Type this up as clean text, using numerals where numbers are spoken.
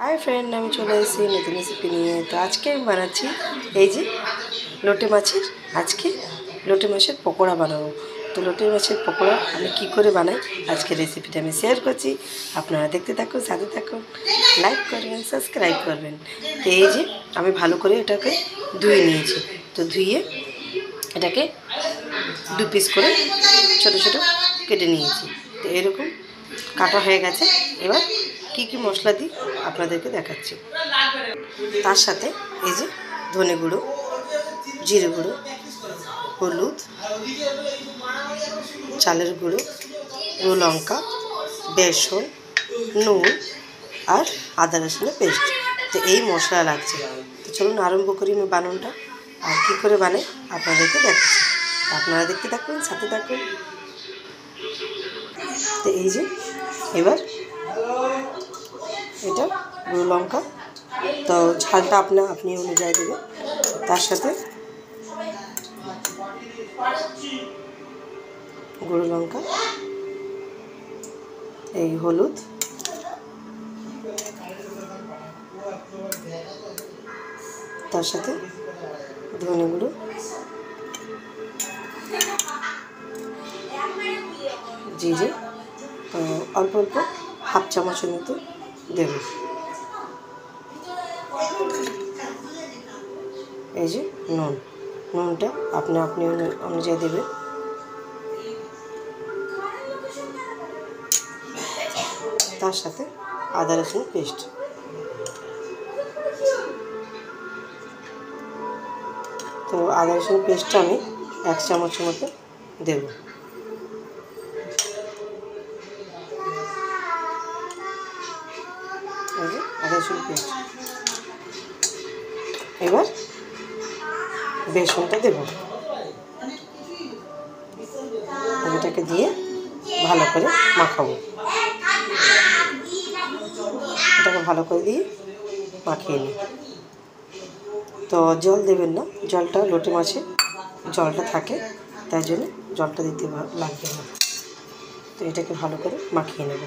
Hi friend আমি চলে এসেছি নতুন রেসিপি নিয়ে। তো আজকে আমি বানাচ্ছি এই যে লোটে মাছের লোটে মাছের পকোড়া বানাবো। তো লোটে মাছের পকোড়া আমি কী করে বানাই আজকে রেসিপিটা আমি শেয়ার করছি। আপনারা দেখতে থাকুন, সাথে থাকুন, লাইক করবেন, সাবস্ক্রাইব করবেন। তো এই যে আমি ভালো করে এটাকে ধুয়ে নিয়েছি। তো ধুয়ে এটাকে দু পিস করে ছোটো ছোটো কেটে নিয়েছি। তো এরকম কাটা হয়ে গেছে। এবার কি কি মশলা দিই আপনাদেরকে দেখাচ্ছি। তার সাথে এই যে ধনে গুঁড়ো, জিরে গুঁড়ো, হলুদ, চালের গুঁড়ো, লঙ্কা, বেসন, নুন আর আদা রসুনের পেস্ট। তো এই মশলা লাগছে। তো চলুন আরম্ভ করি আমি বানানোটা। আর কী করে বানাই আপনাদেরকে দেখাচ্ছি। আপনারা দেখতে থাকুন, সাথে থাকুন। তো এই যে এবার এটা গুঁড়ো লঙ্কা, তো ঝালটা আপনি অনুযায়ী দেবে। তার সাথে গুঁড়ো লঙ্কা, এই হলুদ, তার সাথে ধনে গুঁড়ো, জিরে, তো অল্প অল্প হাফ চামচের মতো দেব। এই যে নুনটা আপনি অনুযায়ী দেবে। তার সাথে আদা রসুন পেস্ট, তো আদা রসুন পেস্টটা আমি 1 চামচের মতো দেব। এই যে আদা রসুন পেস্ট। এবার বেসনটা দেব। এটাকে দিয়ে ভালো করে মাখাবো। এটাকে ভালো করে দিয়ে মাখিয়ে নিই। তো জল দেবেন না, জলটা লোটে মাছে জলটা থাকে, তাই জন্য জলটা দিতে লাগবে না। তো এটাকে ভালো করে মাখিয়ে নেব।